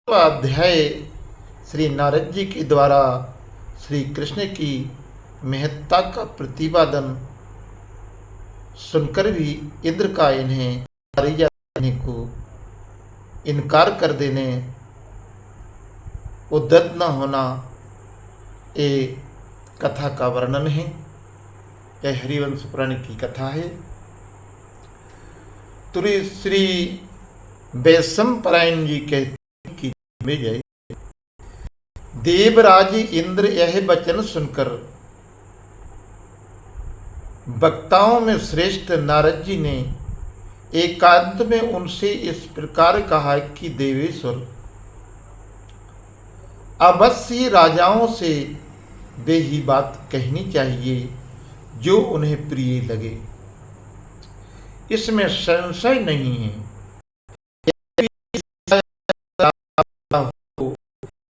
अध्याय श्री नारद जी के द्वारा श्री कृष्ण की महत्ता का प्रतिपादन सुनकर भी इंद्र का इन्हें देने को इनकार कर देने, उद्यत न होना, ये कथा का वर्णन है। यह हरिवंश पुराण की कथा है। तुरी श्री वैशम परायण जी कहते कि में जय देवराज इंद्र यह वचन सुनकर वक्ताओं में श्रेष्ठ नारद जी ने एकांत में उनसे इस प्रकार कहा कि देवेश्वर, अवश्य राजाओं से वे ही बात कहनी चाहिए जो उन्हें प्रिय लगे, इसमें संशय नहीं है।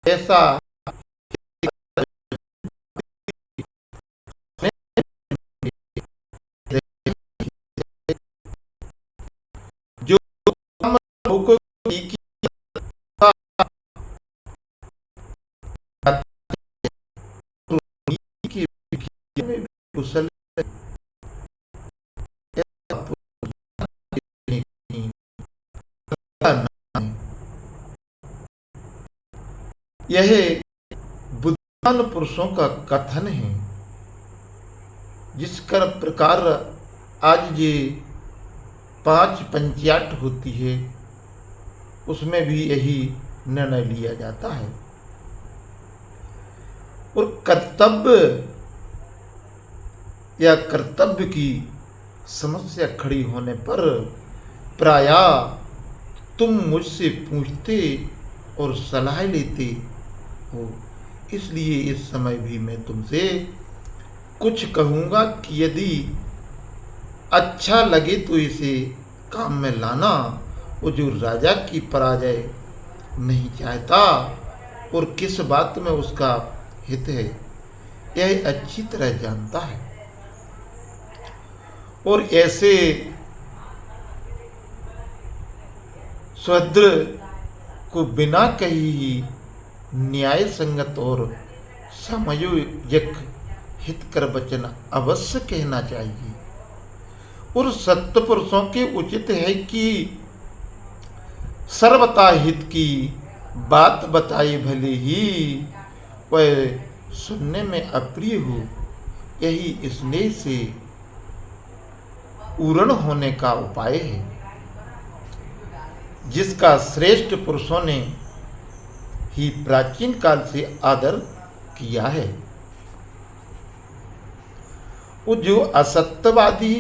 ऐसा जो कुशल यह बुद्धिमान पुरुषों का कथन है, जिसका प्रकार आज ये 5 पंचाट होती है, उसमें भी यही निर्णय लिया जाता है। और कर्तव्य या कर्तव्य की समस्या खड़ी होने पर प्रायः तुम मुझसे पूछते और सलाह लेते हो, इसलिए इस समय भी मैं तुमसे कुछ कहूँगा कि यदि अच्छा लगे तो इसे काम में लाना। वो जो राजा की पराजय नहीं चाहता और किस बात में उसका हित है, यह अच्छी तरह जानता है। और ऐसे सुहृद को बिना कही ही न्याय संगत और समयोजक हितकर वचन अवश्य कहना चाहिए। और सत्य पुरुषों के उचित है कि सर्वथा हित की बात बताए, भले ही वह सुनने में अप्रिय हो। यही स्नेह से पूर्ण होने का उपाय है, जिसका श्रेष्ठ पुरुषों ने ही प्राचीन काल से आदर किया है। वो जो असत्यवादी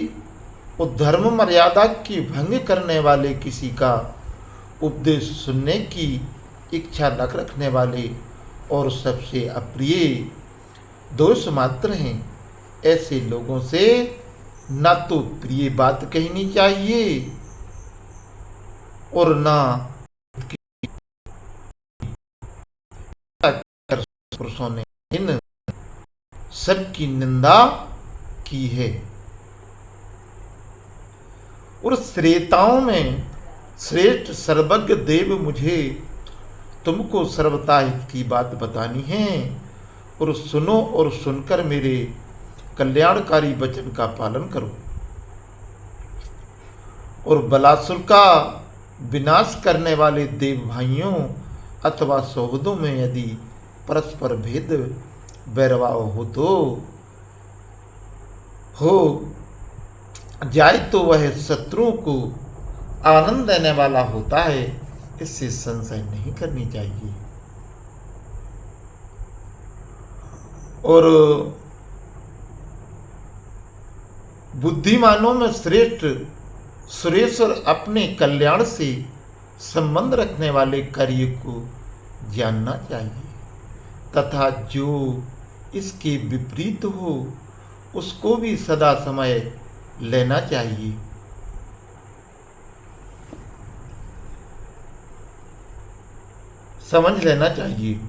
और धर्म मर्यादा की भंग करने वाले, किसी का उपदेश सुनने की इच्छा न रखने वाले और सबसे अप्रिय दोष मात्र हैं, ऐसे लोगों से न तो प्रिय बात कहनी चाहिए और न पुरुषों ने इन सबकी निंदा की है। और श्रेताओं में श्रेष्ठ सर्वज्ञ देव मुझे तुमको सर्वथा हित की बात बतानी है, और सुनो और सुनकर मेरे कल्याणकारी वचन का पालन करो। और बलासुर का विनाश करने वाले देव भाइयों अथवा सौहदों में यदि परस्पर भेद वैरभाव हो जाए तो वह शत्रुओं को आनंद देने वाला होता है, इससे संशय नहीं करनी चाहिए। और बुद्धिमानों में श्रेष्ठ सुरेश्वर अपने कल्याण से संबंध रखने वाले कार्य को जानना चाहिए, तथा जो इसके विपरीत हो उसको भी सदा समय लेना चाहिए। समझ लेना चाहिए।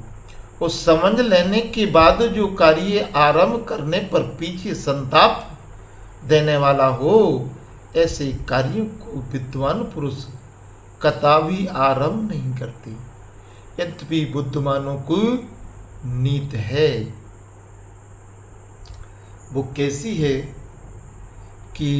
और समझ लेने के बाद जो कार्य आरंभ करने पर पीछे संताप देने वाला हो, ऐसे कार्यों को विद्वान पुरुष कदापि आरंभ नहीं करते। यद्यपि बुद्धिमानों को नीत है। वो कैसी है कि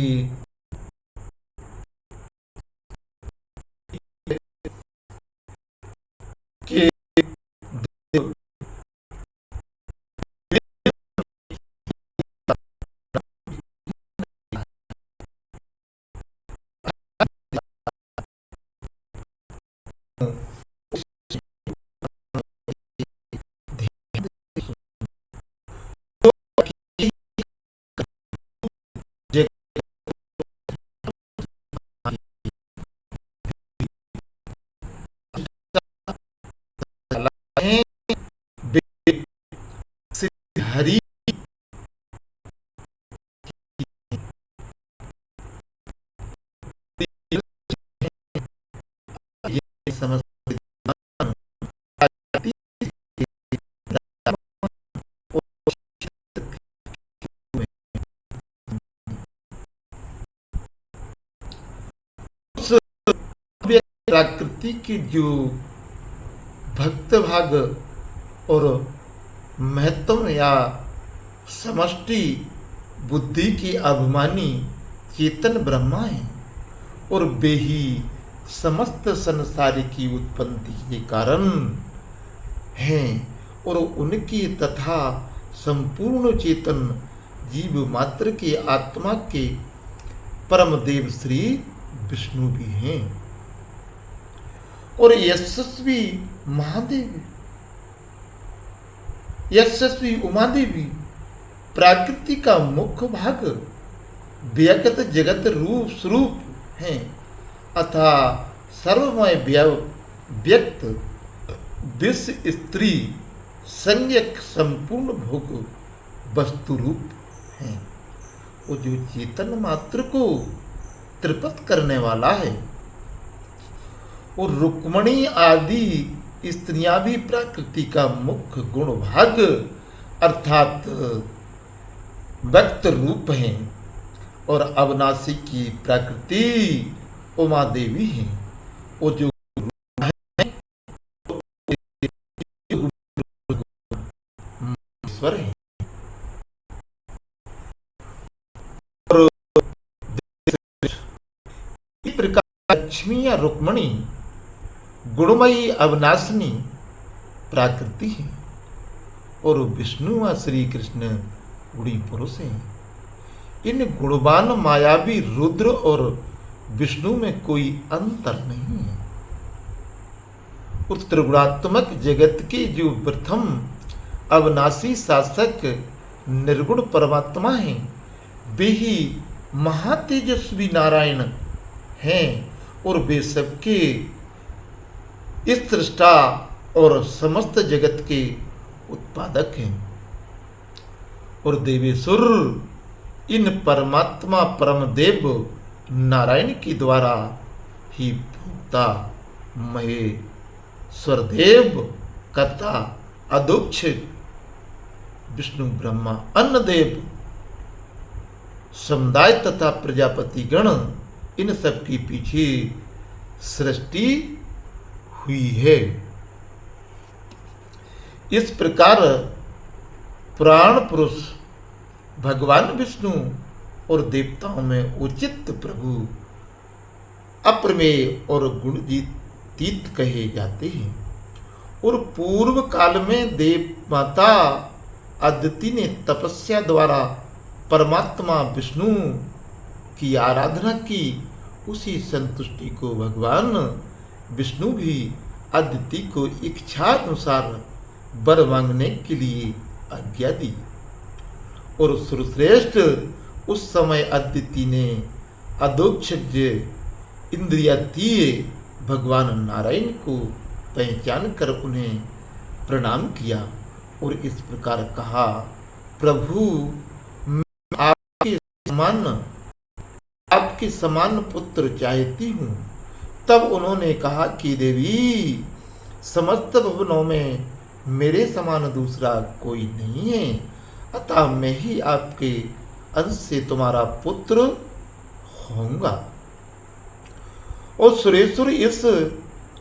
हरि समझ प्रकृति की जो भक्त भाग और महत्व या समष्टि बुद्धि की अभिमानी चेतन ब्रह्मा है और वे ही समस्त संसार की उत्पत्ति के कारण हैं और उनकी तथा संपूर्ण चेतन जीव मात्र के आत्मा के परम देव श्री विष्णु भी हैं और यशस्वी महादेवी, यशस्वी उमा देवी प्रकृति का मुख्य भाग व्यक्त जगत रूप स्वरूप हैं अथा सर्वमय व्यक्त विश्व स्त्री संज्ञक संपूर्ण भोग वस्तु रूप हैं। वो जो चेतन मात्र को तृप्त करने वाला है और रुक्मणी आदि स्त्रियां भी प्रकृति का मुख्य गुण भाग अर्थात व्यक्त रूप हैं और अविनाशी की प्रकृति उमा देवी है। वो जो ईश्वर है और इस प्रकार लक्ष्मी या रुक्मणी गुणमयी अविनाशिनी प्रकृति है और विष्णु व श्री कृष्ण गुणी पुरुष हैं। इन गुणवान मायावी रुद्र और विष्णु में कोई अंतर नहीं है और त्रिगुणात्मक जगत के जो प्रथम अविनाशी शासक निर्गुण परमात्मा हैं वे ही महातेजस्वी नारायण हैं और वे सबके इस सृष्टा और समस्त जगत के उत्पादक हैं और देवेश्वर इन परमात्मा परम देव नारायण के द्वारा ही भोक्ता महेश्वर देव कर्ता अदोक्ष विष्णु ब्रह्मा अन्नदेव समुदाय तथा प्रजापति गण इन सब के पीछे सृष्टि हुई है। इस प्रकार पुराण पुरुष भगवान विष्णु और देवताओं में उचित प्रभु अप्रमेय और गुणतीत कहे जाते हैं और पूर्व काल में देव माता अदिति ने तपस्या द्वारा परमात्मा विष्णु की आराधना की। उसी संतुष्टि को भगवान विष्णु भी अदिति को इच्छा अनुसार वर मांगने के लिए आज्ञा दी और सुरश्रेष्ठ उस समय अदिति ने अदोक्षज इंद्रियातीय भगवान नारायण को पहचान कर उन्हें प्रणाम किया और इस प्रकार कहा, प्रभु मैं आपके समान पुत्र चाहती हूँ। तब उन्होंने कहा कि देवी समस्त भुवनों में मेरे समान दूसरा कोई नहीं है, अतः मैं ही आपके अंश से तुम्हारा पुत्र होऊंगा। और सुरेश्वर इस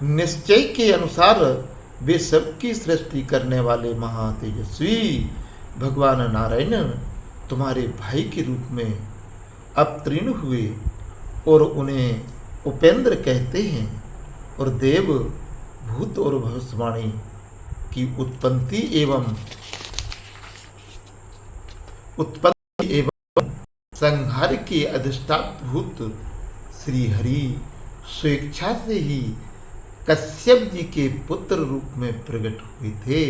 निश्चय के अनुसार वे सबकी सृष्टि करने वाले महातेजस्वी भगवान नारायण तुम्हारे भाई के रूप में अवतीर्ण हुए और उन्हें उपेंद्र कहते हैं। और देव भूत और भविष्यवाणी की उत्पत्ति एवं संहार के अधिष्ठाभूत श्री हरि स्वेच्छा से ही कश्यप जी के पुत्र रूप में प्रकट हुए थे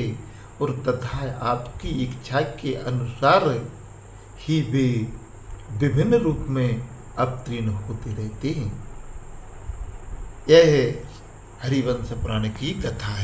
और तथा आपकी इच्छा के अनुसार ही वे विभिन्न रूप में अवतीर्ण होते रहते हैं। यह हरिवंश पुराण की कथा है।